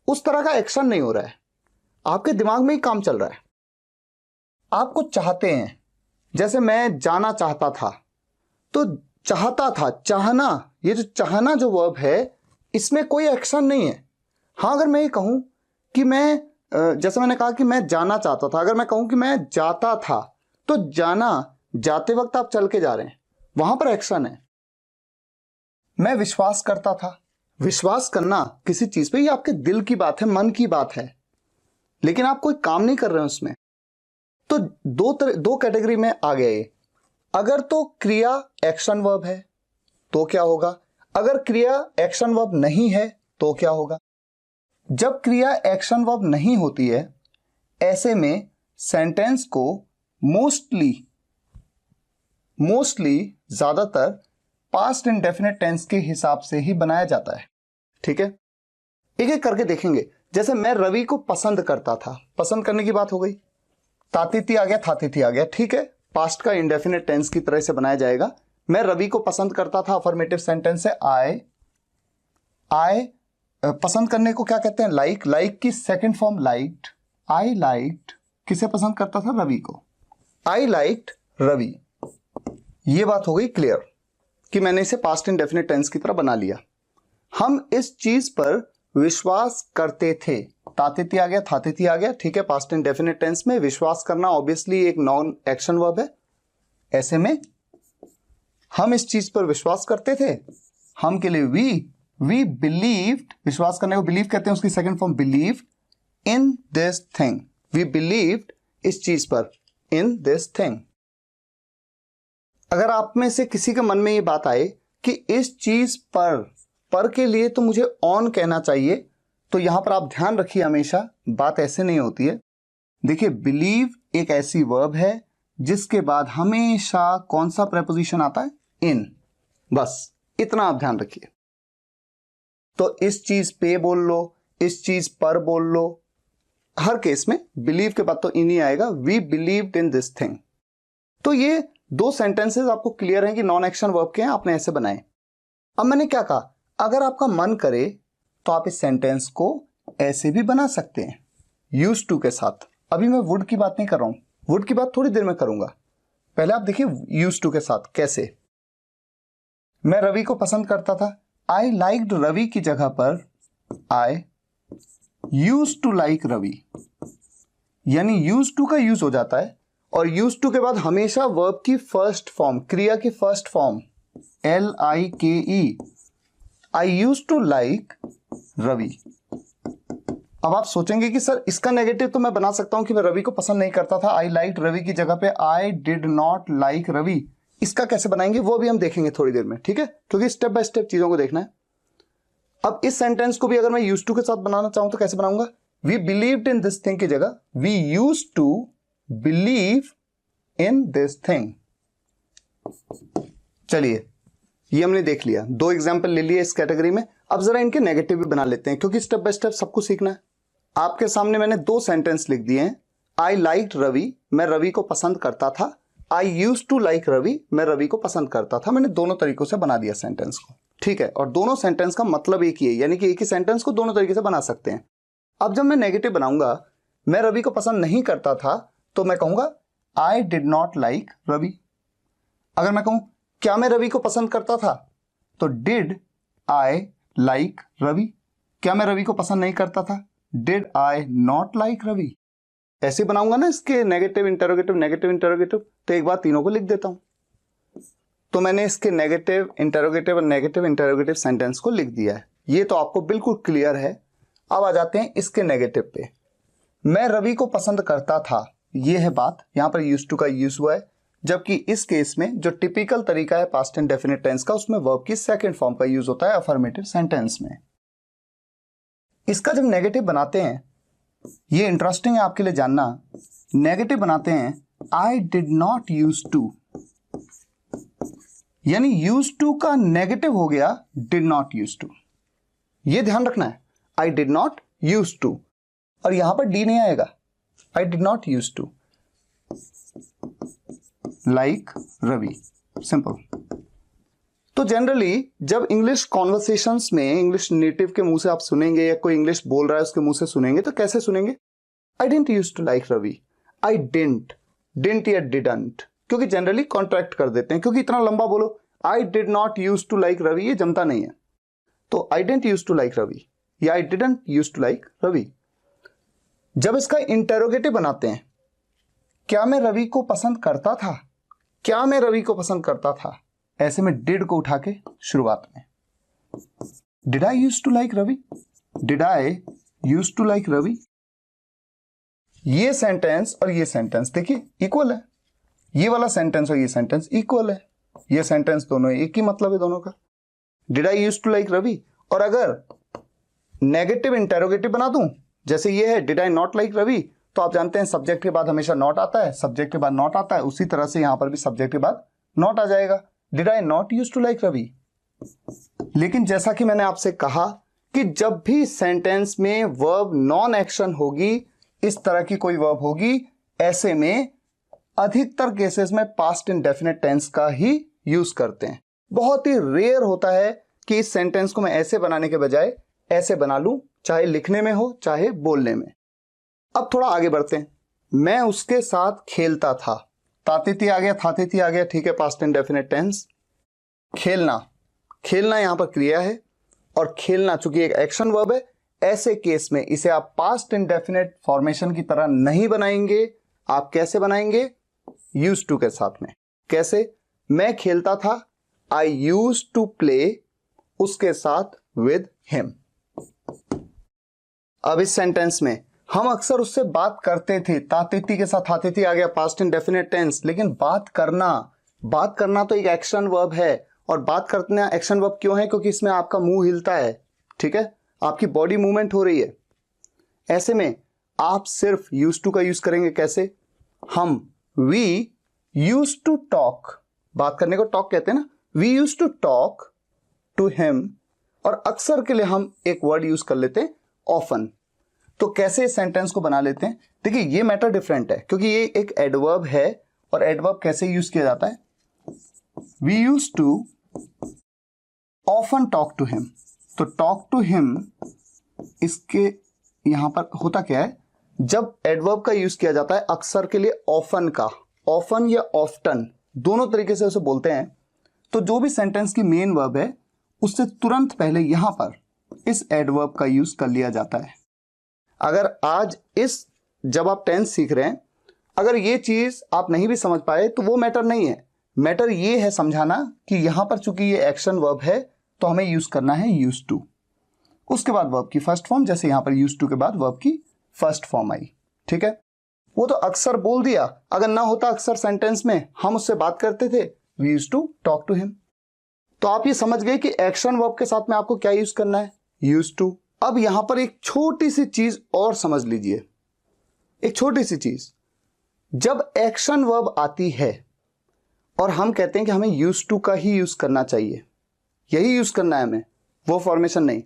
उस तरह का एक्शन नहीं हो रहा है, आपके दिमाग में ही काम चल रहा है। आप कुछ चाहते हैं, जैसे मैं जाना चाहता था, तो चाहता था, चाहना, ये जो चाहना जो वर्ब है इसमें कोई एक्शन नहीं है। हाँ, अगर मैं ये कहूं कि मैं जैसे मैंने कहा कि मैं जाना चाहता था, अगर मैं कहूं कि मैं जाता था, तो जाना, जाते वक्त आप चल के जा रहे हैं, वहां पर एक्शन है। मैं विश्वास करता था, विश्वास करना किसी चीज पे, ये आपके दिल की बात है, मन की बात है, लेकिन आप कोई काम नहीं कर रहे हैं उसमें। तो दो कैटेगरी में आ गया ये। अगर तो क्रिया एक्शन वर्ब है तो क्या होगा, अगर क्रिया एक्शन वर्ब नहीं है तो क्या होगा। जब क्रिया एक्शन वर्ब नहीं होती है, ऐसे में सेंटेंस को मोस्टली ज्यादातर पास्ट इंडेफिनिट टेंस के हिसाब से ही बनाया जाता है। ठीक है, एक एक करके देखेंगे। जैसे मैं रवि को पसंद करता था, पसंद करने की बात हो गई, तातिथी आ गया, थातिथी आ गया, ठीक है, पास्ट का इंडेफिनिट टेंस की तरह से बनाया जाएगा। मैं रवि को पसंद करता था, अफर्मेटिव सेंटेंस है आई। पसंद करने को क्या कहते हैं, लाइक। लाइक की second form liked, I liked, किसे पसंद करता था, रवि को, आई लाइक्ड रवि। ये बात हो गई क्लियर कि मैंने इसे पास्ट इंडेफिनिट टेंस की तरह बना लिया। हम इस चीज पर विश्वास करते थे, तातिथी आ गया, थातिथी आ गया, ठीक है, पास्ट इंडेफिनिट टेंस में विश्वास करना ऑब्वियसली एक नॉन एक्शन वर्ब है। ऐसे में हम इस चीज पर विश्वास करते थे, हम के लिए वी बिलीव्ड, विश्वास करने को बिलीव कहते हैं, उसकी second form believed in this thing, we believed इस चीज पर, इन दिस थिंग। अगर आप में से किसी के मन में ये बात आए कि इस चीज पर के लिए तो मुझे ऑन कहना चाहिए, तो यहां पर आप ध्यान रखिए, हमेशा बात ऐसे नहीं होती है। देखिए, बिलीव एक ऐसी वर्ब है जिसके बाद हमेशा कौन सा प्रेपोजिशन आता है, इन, बस इतना आप ध्यान रखिए। तो इस चीज पे बोल लो, इस चीज पर बोल लो, हर केस में बिलीव के बाद तो इन ही आएगा, we believed in this thing. तो ये दो सेंटेंसेस आपको क्लियर हैं कि नॉन एक्शन वर्ब के हैं, आपने ऐसे बनाए। अब मैंने क्या कहा, अगर आपका मन करे तो आप इस सेंटेंस को ऐसे भी बना सकते हैं, यूज्ड टू के साथ। अभी मैं वुड की बात नहीं कर रहा हूं, वुड की बात थोड़ी देर में करूंगा, पहले आप देखिए यूज्ड टू के साथ कैसे। मैं रवि को पसंद करता था, आई लाइक्ड रवि की जगह पर I used to like Ravi, यानी यूज्ड टू का यूज हो जाता है, और यूज्ड टू के बाद हमेशा वर्ब की फर्स्ट फॉर्म, क्रिया की first form, LIKE, I used to like Ravi. अब आप सोचेंगे कि सर इसका नेगेटिव तो मैं बना सकता हूं कि मैं रवि को पसंद नहीं करता था, आई लाइक्ड रवि की जगह पे I did not like Ravi. इसका कैसे बनाएंगे वो भी हम देखेंगे थोड़ी देर में, ठीक है, क्योंकि स्टेप बाय स्टेप चीजों को देखना है। अब इस सेंटेंस को भी अगर मैं यूज्ड टू के साथ बनाना चाहूं तो कैसे बनाऊंगा, we believed in this thing की जगह we used to believe in this thing. चलिए ये हमने देख लिया, 2 एग्जाम्पल ले लिए इस कैटेगरी में। अब जरा इनके नेगेटिव भी बना लेते हैं, क्योंकि स्टेप बाय स्टेप सबको सीखना है। आपके सामने मैंने 2 सेंटेंस लिख दिए हैं। आई लाइक्ड रवि, मैं रवि को पसंद करता था। I used to like Ravi, मैं रवि को पसंद करता था। मैंने दोनों तरीकों से बना दिया सेंटेंस को, ठीक है। और दोनों सेंटेंस का मतलब एक ही है, यानी कि एक ही सेंटेंस को दोनों तरीके से बना सकते हैं। अब जब मैं नेगेटिव बनाऊंगा, मैं रवि को पसंद नहीं करता था, तो मैं कहूंगा I did not like Ravi. अगर मैं कहूं क्या मैं रवि को पसंद करता था, तो डिड आई लाइक रवि। क्या मैं रवि को पसंद नहीं करता था, did I not like Ravi. ऐसे बनाऊंगा ना इसके नेगेटिव इंटरोगेटिव नेगेटिव इंटरोगेटिव, तो एक बार तीनों को लिख देता हूं। तो मैंने इसके नेगेटिव इंटरोगेटिव और नेगेटिव इंटरोगेटिव सेंटेंस को लिख दिया है। ये तो आपको बिल्कुल क्लियर है। अब आ जाते हैं इसके नेगेटिव पे। मैं रवि को पसंद करता था, ये है बात। यहां पर यूज्ड टू का यूज हुआ है, जबकि इस केस में जो टिपिकल तरीका है पास्ट इंडेफिनिट टेंस का, उसमें वर्ब की सेकंड फॉर्म का यूज होता है अफर्मेटिव सेंटेंस में। इसका जब नेगेटिव बनाते हैं, ये इंटरेस्टिंग है आपके लिए जानना, नेगेटिव बनाते हैं I did not use to, यानी यूज टू का नेगेटिव हो गया डिड नॉट यूज टू। ये ध्यान रखना है, I did not use to, और यहां पर डी नहीं आएगा। I did not use to like Ravi, simple. तो जनरली जब इंग्लिश कॉन्वर्सेशंस में इंग्लिश नेटिव के मुंह से आप सुनेंगे, या कोई इंग्लिश बोल रहा है उसके मुंह से सुनेंगे, तो कैसे सुनेंगे? I didn't use to like Ravi, I didn't या डिडंट, क्योंकि जनरली कॉन्ट्रैक्ट कर देते हैं, क्योंकि इतना लंबा बोलो I did not use to like Ravi, ये जमता नहीं है। तो I didn't use to like Ravi या I didn't use to like Ravi. जब इसका इंटरोगेटिव बनाते हैं, क्या मैं रवि को पसंद करता था, क्या मैं रवि को पसंद करता था, ऐसे में डिड को उठा के शुरुआत में, did I use to like Ravi, did I use to like Ravi. ये सेंटेंस और ये सेंटेंस देखिए इक्वल है, ये वाला सेंटेंस और ये सेंटेंस इक्वल है, ये सेंटेंस दोनों एक ही मतलब है दोनों का, did I use to like Ravi. और अगर नेगेटिव इंटेरोगेटिव बना दूं, जैसे ये है did I not like Ravi, तो आप जानते हैं सब्जेक्ट के बाद हमेशा नॉट आता है, सब्जेक्ट के बाद नॉट आता है, उसी तरह से यहां पर भी सब्जेक्ट के बाद नॉट आ जाएगा, did I not use to like Ravi. लेकिन जैसा कि मैंने आपसे कहा कि जब भी सेंटेंस में वर्ब नॉन एक्शन होगी, इस तरह की कोई वर्ब होगी, ऐसे में अधिकतर केसेस में पास्ट इंडेफिनिट टेंस का ही यूज करते हैं। बहुत ही रेयर होता है कि इस सेंटेंस को मैं ऐसे बनाने के बजाय ऐसे बना लूं, चाहे लिखने में हो चाहे बोलने में। अब थोड़ा आगे बढ़ते हैं। मैं उसके साथ खेलता था, तातिथि आ गया, थातिथि आ गया, ठीक है, पास्ट इंडेफिनिट टेंस। खेलना, खेलना यहां पर क्रिया है, और खेलना चूंकि एक एक्शन वर्ब है, ऐसे केस में इसे आप पास्ट इंडेफिनिट फॉर्मेशन की तरह नहीं बनाएंगे। आप कैसे बनाएंगे? यूज टू के साथ में। कैसे? मैं खेलता था, आई यूज टू प्ले उसके साथ विद हिम। अब इस सेंटेंस में हम अक्सर उससे बात करते थे, तातिथि के साथ हातिथि आ गया, पास्ट इंडेफिनिट टेंस। लेकिन बात करना तो एक एक्शन वर्ब है, और बात करना एक्शन वर्ब क्यों है? क्योंकि इसमें आपका मुंह हिलता है, ठीक है, आपकी बॉडी मूवमेंट हो रही है। ऐसे में आप सिर्फ यूज टू का यूज करेंगे। कैसे? हम वी यूज टू टॉक, बात करने को टॉक कहते हैं ना, we use to talk to him, और अक्सर के लिए हम एक वर्ड यूज कर लेते हैं ऑफन। तो कैसे इस सेंटेंस को बना लेते हैं? देखिए ये मैटर डिफरेंट है, क्योंकि ये एक एडवर्ब है, और एडवर्ब कैसे यूज किया जाता है? We use to often talk to him. तो टॉक टू हिम, इसके यहां पर होता क्या है, जब एडवर्ब का यूज किया जाता है अक्सर के लिए ऑफन का, ऑफन या ऑफ्टन दोनों तरीके से उसे बोलते हैं, तो जो भी सेंटेंस की मेन वर्ब है उससे तुरंत पहले यहां पर इस एडवर्ब का यूज कर लिया जाता है। अगर आज इस जब आप टेंस सीख रहे हैं, अगर ये चीज आप नहीं भी समझ पाए तो वो मैटर नहीं है, मैटर ये है समझाना कि यहां पर चूंकि ये एक्शन वर्ब है तो हमें यूज करना है यूज टू, उसके बाद वर्ब की फर्स्ट फॉर्म, जैसे यहां पर यूज टू के बाद वर्ब की फर्स्ट फॉर्म आई, ठीक है। वो तो अक्सर बोल दिया, अगर ना होता अक्सर सेंटेंस में, हम उससे बात करते थे, we use to talk to him. तो आप ये समझ गए कि एक्शन वर्ब के साथ में आपको क्या यूज करना है? Use to. अब यहां पर एक छोटी सी चीज और समझ लीजिए, एक छोटी सी चीज, जब एक्शन वर्ब आती है और हम कहते हैं कि हमें यूज टू का ही यूज करना चाहिए, यही यूज करना है हमें, वो फॉर्मेशन नहीं।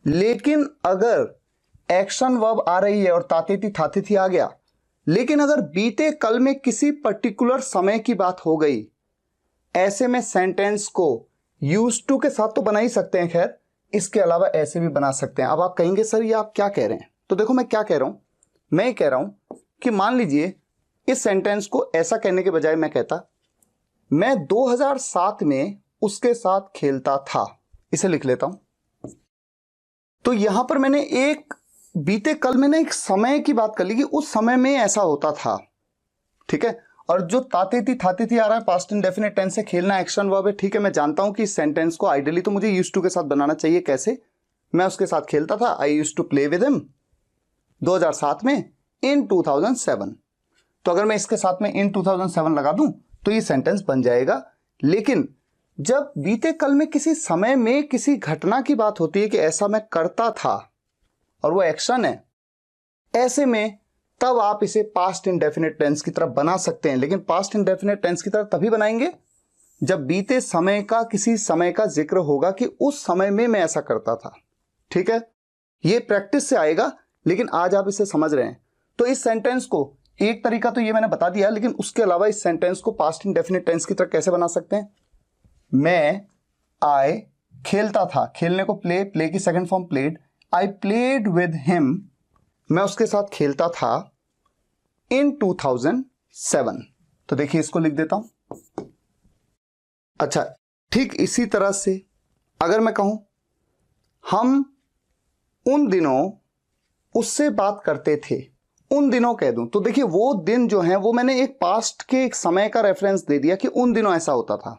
लेकिन अगर एक्शन वर्ब आ रही है और तातेती थातेती आ गया, लेकिन अगर बीते कल में किसी पर्टिकुलर समय की बात हो गई, ऐसे में सेंटेंस को यूज टू के साथ तो बना ही सकते हैं, खैर इसके अलावा ऐसे भी बना सकते हैं। अब आप कहेंगे सर ये आप क्या कह रहे हैं, तो देखो मैं क्या कह रहा हूं, मैं ये कह रहा हूं कि मान लीजिए इस सेंटेंस को ऐसा कहने के बजाय मैं कहता मैं 2007 में उसके साथ खेलता था, इसे लिख लेता हूं। तो यहां पर मैंने एक बीते कल में ना एक समय की बात कर ली कि उस समय में ऐसा होता था, ठीक है। और जो तातेती थातेती आ रहा है पास्ट इंडेफिनिट टेंस से, खेलना एक्शन वर्ब है, ठीक है। मैं जानता हूं कि इस सेंटेंस को आइडियली तो मुझे यूज्ड टू के साथ बनाना चाहिए। कैसे? मैं उसके साथ खेलता था, I used to play with him 2007 में इन 2007। तो अगर मैं इसके साथ में इन 2007 लगा दूं तो ये सेंटेंस बन जाएगा। लेकिन जब बीते कल में किसी समय में किसी घटना की बात होती है कि ऐसा मैं करता था और वो एक्शन है, ऐसे में तब आप इसे पास्ट इंडेफिनिट टेंस की तरफ बना सकते हैं। लेकिन पास्ट इंडेफिनिट टेंस की तरफ तभी बनाएंगे जब बीते समय का किसी समय का जिक्र होगा कि उस समय में मैं ऐसा करता था, ठीक है। ये प्रैक्टिस से आएगा, लेकिन आज आप इसे समझ रहे हैं। तो इस सेंटेंस को एक तरीका तो ये मैंने बता दिया, लेकिन उसके अलावा इस सेंटेंस को पास्ट इंडेफिनिट टेंस की तरफ कैसे बना सकते हैं? मैं आई खेलता था, खेलने को प्ले, प्ले की second form played, I played with him, मैं उसके साथ खेलता था इन 2007। तो देखिए इसको लिख देता हूं। अच्छा, ठीक इसी तरह से अगर मैं कहूं हम उन दिनों उससे बात करते थे, उन दिनों कह दूं तो देखिए वो दिन जो है वो मैंने एक पास्ट के एक समय का रेफरेंस दे दिया कि उन दिनों ऐसा होता था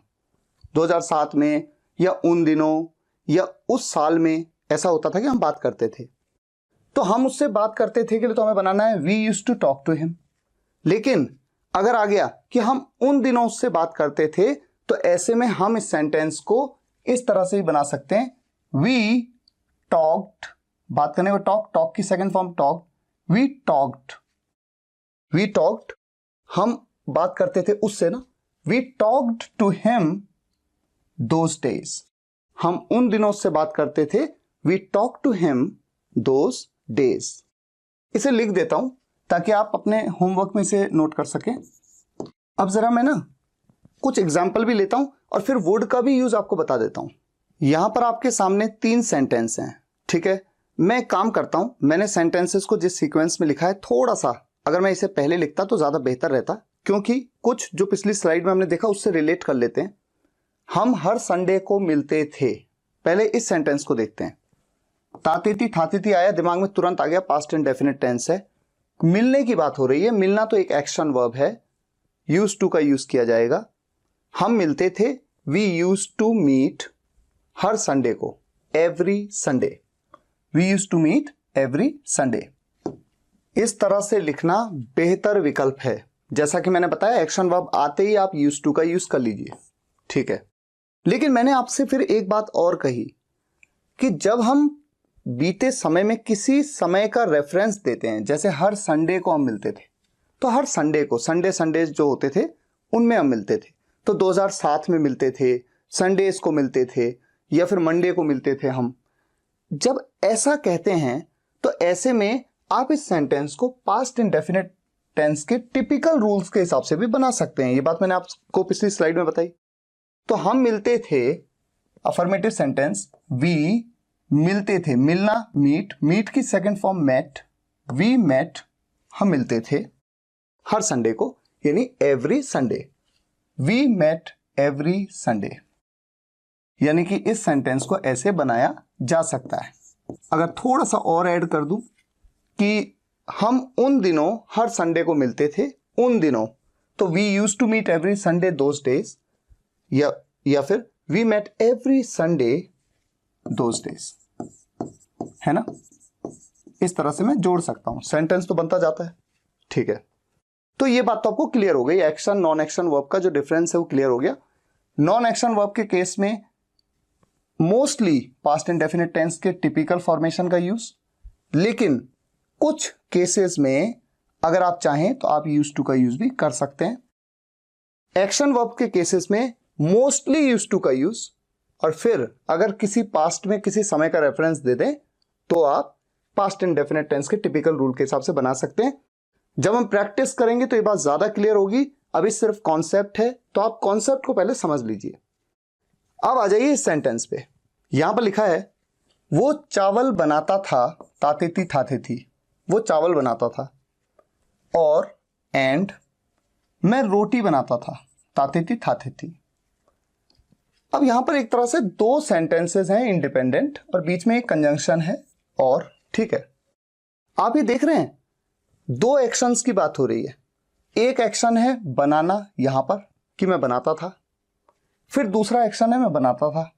2007 में, या उन दिनों या उस साल में ऐसा होता था कि हम बात करते थे। तो हम उससे बात करते थे के लिए तो हमें बनाना है we used to talk to him. लेकिन अगर आ गया कि हम उन दिनों उससे बात करते थे, तो ऐसे में हम इस सेंटेंस को इस तरह से ही बना सकते हैं, वी टॉक्ड, बात करने को टॉक, टॉक की second form talk, we talked, we talked, हम बात करते थे उससे ना, we talked to him those days, हम उन दिनों से बात करते थे, we talk to him those days. इसे लिख देता हूं ताकि आप अपने होमवर्क में इसे नोट कर सकें। अब जरा मैं ना कुछ एग्जाम्पल भी लेता हूं और फिर वुड का भी यूज आपको बता देता हूं। यहां पर आपके सामने 3 सेंटेंस हैं, ठीक है। मैं एक काम करता हूं, मैंने सेंटेंसेस को जिस सीक्वेंस में लिखा है थोड़ा सा अगर मैं इसे पहले लिखता तो ज्यादा बेहतर रहता, क्योंकि कुछ जो पिछली स्लाइड में हमने देखा उससे रिलेट कर लेते हैं। हम हर संडे को मिलते थे, पहले इस सेंटेंस को देखते हैं। तातेती थातेती आया, दिमाग में तुरंत आ गया पास्ट इंडेफिनिट टेंस है, मिलने की बात हो रही है। मिलना तो एक एक्शन वर्ब है, यूज टू का यूज किया जाएगा। हम मिलते थे, वी यूज टू मीट हर संडे को, every Sunday, we use to meet every Sunday. इस तरह से लिखना बेहतर विकल्प है। जैसा कि मैंने बताया एक्शन वर्ब आते ही आप यूज टू का यूज कर लीजिए, ठीक है। लेकिन मैंने आपसे फिर एक बात और कही कि जब हम बीते समय में किसी समय का रेफरेंस देते हैं, जैसे हर संडे को हम मिलते थे, तो हर संडे को, संडे जो होते थे उनमें हम मिलते थे। तो 2007 में मिलते थे, संडेज को मिलते थे, या फिर मंडे को मिलते थे हम। जब ऐसा कहते हैं तो ऐसे में आप इस सेंटेंस को पास्ट इंडेफिनिट टेंस के टिपिकल रूल्स के हिसाब से भी बना सकते हैं। ये बात मैंने आपको पिछली स्लाइड में बताई। तो हम मिलते थे, अफर्मेटिव सेंटेंस, वी मिलते थे, मिलना मीट, मीट की second form met, we met, हम मिलते थे हर संडे को, यानी every Sunday, we met every Sunday. यानी कि इस सेंटेंस को ऐसे बनाया जा सकता है। अगर थोड़ा सा और ऐड कर दूं कि हम उन दिनों हर संडे को मिलते थे, उन दिनों, तो we used to meet every Sunday those days, या फिर we met every Sunday those days, है ना। इस तरह से मैं जोड़ सकता हूं, सेंटेंस तो बनता जाता है, ठीक है। तो ये बात तो आपको क्लियर हो गई, एक्शन नॉन एक्शन वर्ब का जो डिफरेंस है वो क्लियर हो गया। नॉन एक्शन वर्ब के केस में मोस्टली पास्ट इंडेफिनिट टेंस के टिपिकल फॉर्मेशन का यूज, लेकिन कुछ केसेस में अगर आप चाहें तो आप यूज टू का यूज भी कर सकते हैं। एक्शन वर्ब के केसेस में मोस्टली यूज्ड टू का यूज, और फिर अगर किसी पास्ट में किसी समय का रेफरेंस दे दें तो आप पास्ट इंडेफिनिट टेंस के टिपिकल रूल के हिसाब से बना सकते हैं। जब हम प्रैक्टिस करेंगे तो ये बात ज्यादा क्लियर होगी, अभी सिर्फ कॉन्सेप्ट है, तो आप कॉन्सेप्ट को पहले समझ लीजिए। अब आ जाइए इस सेंटेंस पे। यहां पर लिखा है वो चावल बनाता था ताते थी थाते थी, वो चावल बनाता था, और एंड मैं रोटी बनाता था ताते थी थाते थी। अब यहां पर एक तरह से दो सेंटेंसेस हैं इंडिपेंडेंट, और बीच में एक कंजंक्शन है और, ठीक है। आप ये देख रहे हैं दो एक्शंस की बात हो रही है। एक एक्शन है बनाना यहां पर कि मैं बनाता था, फिर दूसरा एक्शन है मैं बनाता था।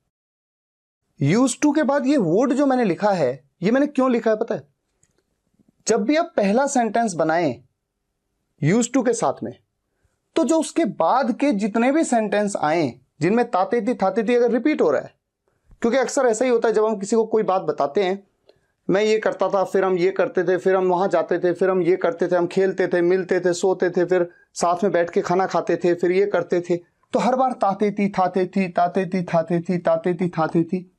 यूज टू के बाद ये वुड जो मैंने लिखा है, ये मैंने क्यों लिखा है पता है? जब भी आप पहला सेंटेंस बनाएं यूज टू के साथ में, तो जो उसके बाद के जितने भी सेंटेंस आए जिनमें ताते थी अगर रिपीट हो रहा है, क्योंकि अक्सर ऐसा ही होता है जब हम किसी को कोई बात बताते हैं, मैं ये करता था, फिर हम ये करते थे, फिर हम वहां जाते थे, फिर हम ये करते थे, हम खेलते थे, मिलते थे, सोते थे, फिर साथ में बैठ के खाना खाते थे, फिर ये करते थे, तो हर बार ताते थी थाते थी ताते थी थाते थी ताते थी थाते थी।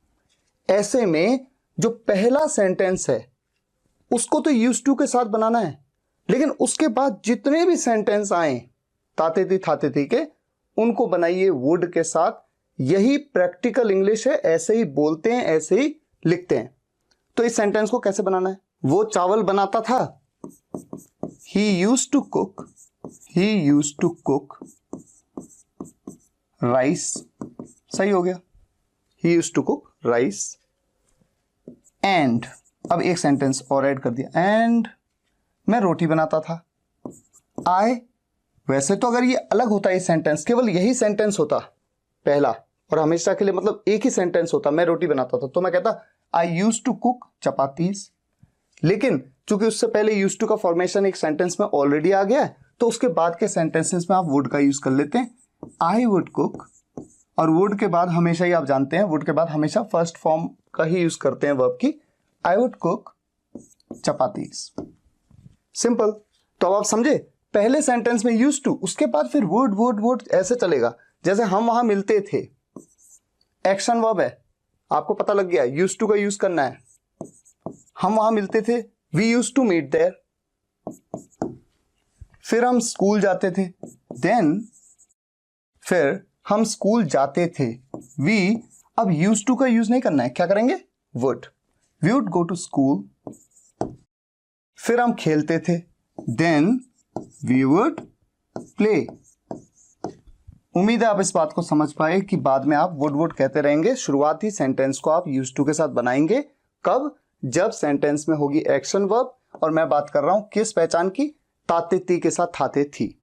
ऐसे में जो पहला सेंटेंस है उसको तो यूज टू के साथ बनाना है, लेकिन उसके बाद जितने भी सेंटेंस आए ताते थी थाते थी के, उनको बनाइए वुड के साथ। यही प्रैक्टिकल इंग्लिश है, ऐसे ही बोलते हैं, ऐसे ही लिखते हैं। तो इस सेंटेंस को कैसे बनाना है? वो चावल बनाता था, he used to cook rice, सही हो गया, he used to cook rice. And अब एक सेंटेंस और ऐड कर दिया, एंड मैं रोटी बनाता था। वैसे तो अगर ये अलग होता है सेंटेंस, केवल यही सेंटेंस होता पहला और हमेशा के लिए, मतलब एक ही सेंटेंस होता, मैं रोटी बनाता था, तो मैं कहता आई यूज टू कुक चपातीस। लेकिन चूंकि उससे पहले यूज टू का फॉर्मेशन एक सेंटेंस में ऑलरेडी आ गया है, तो उसके बाद के सेंटेंसेस में आप वुड का यूज कर लेते हैं, आई वुड कुक। और वुड के बाद हमेशा ही आप जानते हैं, वुड के बाद हमेशा फर्स्ट फॉर्म का ही यूज करते हैं वर्ब की, I would cook chapatis. Simple. तो अब आप समझे, पहले सेंटेंस में यूज टू, उसके बाद फिर वुड वुड वुड ऐसे चलेगा। जैसे हम वहां मिलते थे, एक्शन वर्ब है, आपको पता लग गया यूज टू का यूज करना है। हम वहां मिलते थे, we use to meet there. फिर हम स्कूल जाते थे, देन फिर हम स्कूल जाते थे, वी अब यूज टू का यूज नहीं करना है, क्या करेंगे? Would, we would go to school. फिर हम खेलते थे, देन वी वुड प्ले। उम्मीद है आप इस बात को समझ पाए कि बाद में आप वुड वुड कहते रहेंगे, शुरुआती सेंटेंस को आप यूज टू के साथ बनाएंगे। कब? जब सेंटेंस में होगी एक्शन वर्ब, और मैं बात कर रहा हूं किस पहचान की? ताते थी के साथ थाते थी।